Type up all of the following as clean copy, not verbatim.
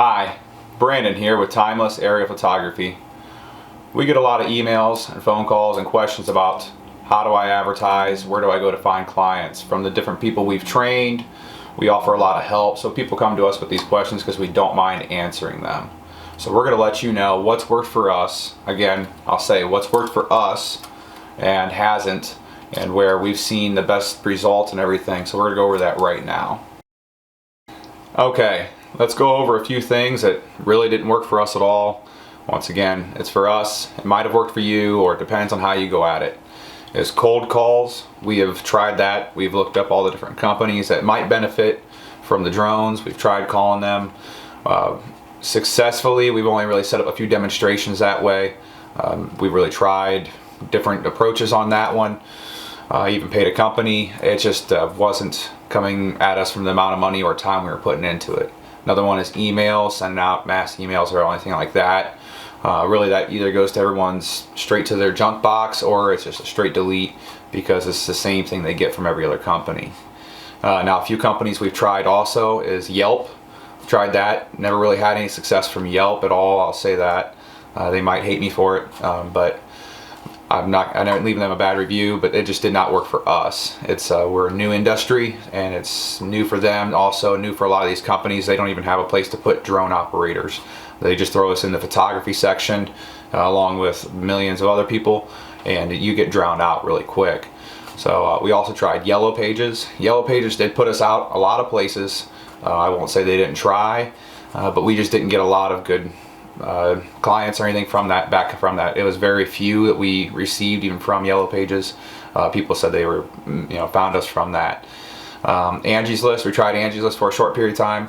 Hi, Brandon here with Timeless Area Photography. We get a lot of emails and phone calls and questions about how do I advertise, where do I go to find clients. From the different people we've trained, we offer a lot of help, so people come to us with these questions because we don't mind answering them. So we're going to let you know what's worked for us. Again, I'll say what's worked for us and hasn't, and where we've seen the best results and everything. So we're going to go over that right now. Okay, let's go over a few things that really didn't work for us at all. Once again, it's for us. It might have worked for you, or it depends on how you go at it. Is cold calls. We have tried that. We've looked up all the different companies that might benefit from the drones. We've tried calling them successfully. We've only really set up a few demonstrations that way. We've really tried different approaches on that one. Even paid a company. It just wasn't coming at us from the amount of money or time we were putting into it. Another one is emails, sending out mass emails or anything like that. Really, that either goes to everyone's straight to their junk box, or it's just a straight delete because it's the same thing they get from every other company. Now, a few companies we've tried also is Yelp. We've tried that. Never really had any success from Yelp at all. I'll say that. They might hate me for it, but I'm not leaving them a bad review, but it just did not work for us. We're a new industry, and it's new for them, also new for a lot of these companies. They don't even have a place to put drone operators. They just throw us in the photography section along with millions of other people, and you get drowned out really quick. So we also tried Yellow Pages. Yellow Pages did put us out a lot of places. I won't say they didn't try, but we just didn't get a lot of good clients or anything from that. It was very few that we received even from Yellow Pages. People said they were, found us from that. Angie's List, we tried Angie's List for a short period of time.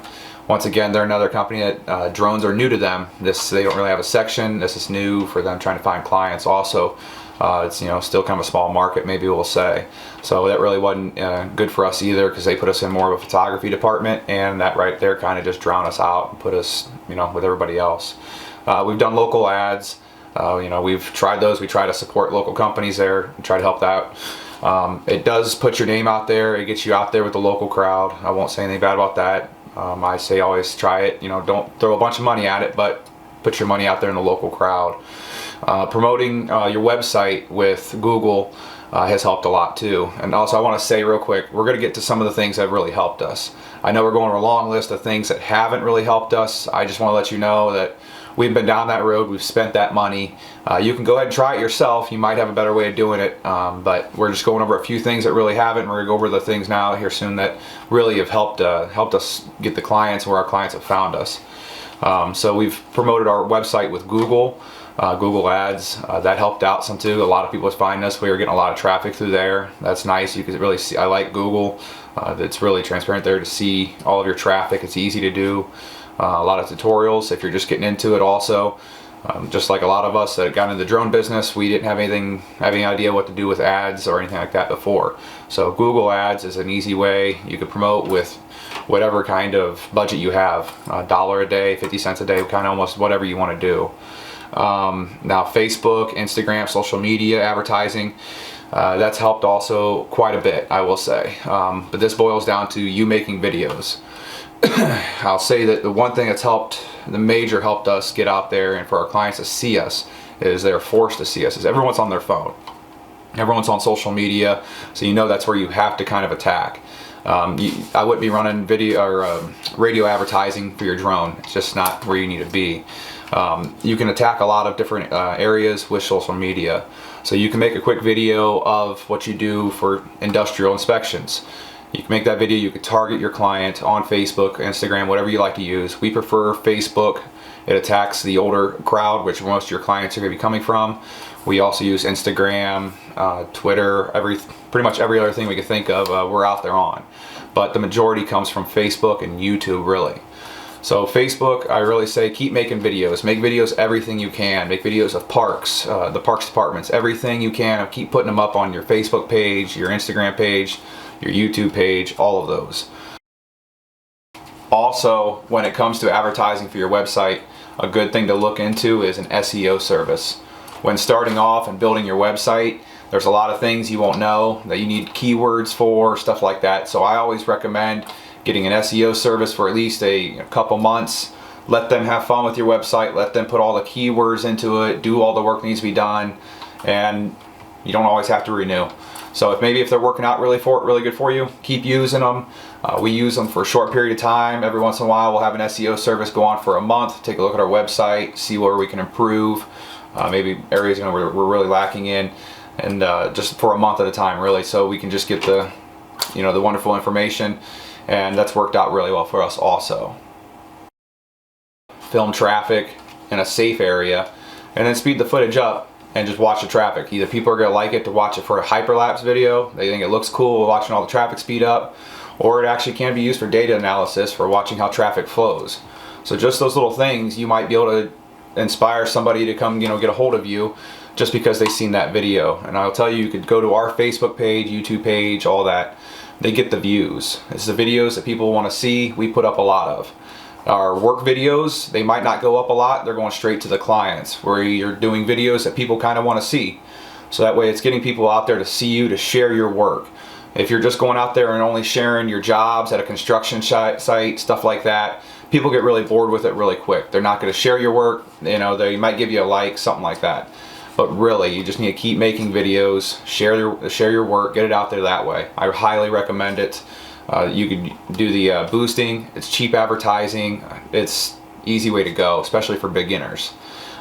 Once again, they're another company that drones are new to them. They don't really have a section. This is new for them trying to find clients. Also, it's still kind of a small market, maybe we'll say. So that really wasn't good for us either, because they put us in more of a photography department, and that right there kind of just drowned us out and put us with everybody else. We've done local ads. We've tried those. We try to support local companies there and try to help that out. It does put your name out there. It gets you out there with the local crowd. I won't say anything bad about that. I say always try it. Don't throw a bunch of money at it, but put your money out there in the local crowd. Promoting your website with Google has helped a lot too. And also, I want to say real quick, we're going to get to some of the things that have really helped us. I know we're going over a long list of things that haven't really helped us. I just want to let you know that we've been down that road. We've spent that money. You can go ahead and try it yourself. You might have a better way of doing it, but we're just going over a few things that really haven't. We're going to go over the things now here soon that really have helped us get the clients where our clients have found us. So we've promoted our website with Google Ads. That helped out some too. A lot of people find us. We were getting a lot of traffic through there. That's nice. You can really see. I like Google. It's really transparent there to see all of your traffic. It's easy to do. A lot of tutorials if you're just getting into it also. Just like a lot of us that got into the drone business, we didn't have any idea what to do with ads or anything like that before. So Google Ads is an easy way. You could promote with whatever kind of budget you have. $1 a day, 50 cents a day, kind of almost whatever you want to do. Now Facebook, Instagram, social media advertising, that's helped also quite a bit, I will say. But this boils down to you making videos. I'll say that the one thing that's helped us get out there and for our clients to see us is they're forced to see us. Is everyone's on their phone. Everyone's on social media, so that's where you have to kind of attack. I wouldn't be running video or radio advertising for your drone. It's just not where you need to be. You can attack a lot of different areas with social media. So you can make a quick video of what you do for industrial inspections. You can make that video. You can target your client on Facebook, Instagram, whatever you like to use. We prefer Facebook. It attacks the older crowd, which most of your clients are going to be coming from. We also use Instagram, Twitter, pretty much every other thing we could think of, we're out there on. But the majority comes from Facebook and YouTube, really. So Facebook, I really say keep making videos. Make videos everything you can. Make videos of parks, the parks departments, everything you can. Keep putting them up on your Facebook page, your Instagram page, your YouTube page, all of those. Also, when it comes to advertising for your website, a good thing to look into is an SEO service. When starting off and building your website, there's a lot of things you won't know that you need keywords for, stuff like that. So I always recommend getting an SEO service for at least a couple months let them have fun with your website, let them put all the keywords into it, do all the work that needs to be done, and you don't always have to renew. So if they're working out really good for you, keep using them. We use them for a short period of time. Every once in a while we'll have an SEO service go on for a month, take a look at our website, see where we can improve, maybe areas we're really lacking in, and just for a month at a time really, so we can just get the the wonderful information, and that's worked out really well for us also. Film traffic in a safe area and then speed the footage up and just watch the traffic. Either people are going to like it to watch it for a hyperlapse video, they think it looks cool watching all the traffic speed up, or it actually can be used for data analysis for watching how traffic flows. So just those little things, you might be able to inspire somebody to come get a hold of you just because they've seen that video. And I'll tell you, you could go to our Facebook page, YouTube page, all that. They get the views. It's the videos that people want to see. We put up a lot of. Our work videos, they might not go up a lot. They're going straight to the clients, where you're doing videos that people kind of want to see. So that way it's getting people out there to see you, to share your work. If you're just going out there and only sharing your jobs at a construction site, stuff like that, people get really bored with it really quick. They're not going to share your work. They might give you a like, something like that. But really, you just need to keep making videos, share your work, get it out there that way. I highly recommend it. You could do the boosting. It's cheap advertising. It's easy way to go, especially for beginners.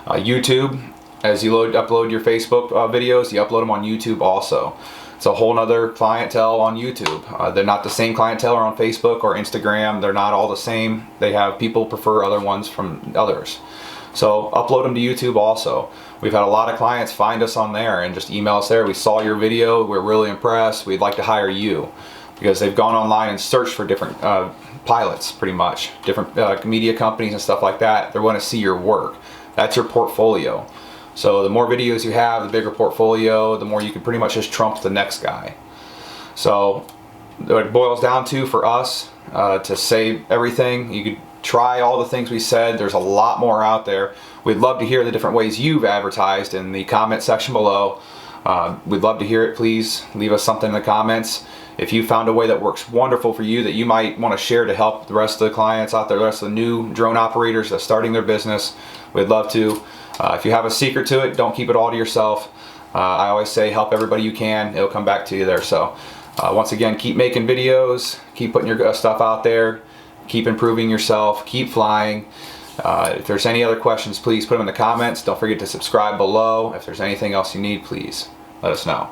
YouTube, as you upload your Facebook videos, you upload them on YouTube also. It's a whole nother clientele on YouTube. They're not the same clientele on Facebook or Instagram. They're not all the same. They have people prefer other ones from others. So upload them to YouTube also. We've had a lot of clients find us on there and just email us there. We saw your video, we're really impressed, we'd like to hire you. Because they've gone online and searched for different pilots, pretty much. Different media companies and stuff like that. They want to see your work. That's your portfolio. So the more videos you have, the bigger portfolio, the more you can pretty much just trump the next guy. So what it boils down to for us, to say everything, you could try all the things we said. There's a lot more out there. We'd love to hear the different ways you've advertised in the comment section below. We'd love to hear it. Please leave us something in the comments. If you found a way that works wonderful for you that you might want to share to help the rest of the clients out there, the rest of the new drone operators that's starting their business, we'd love to. If you have a secret to it, don't keep it all to yourself. I always say help everybody you can. It'll come back to you there. So once again, keep making videos, keep putting your stuff out there, keep improving yourself, keep flying. If there's any other questions, please put them in the comments. Don't forget to subscribe below. If there's anything else you need, please let us know.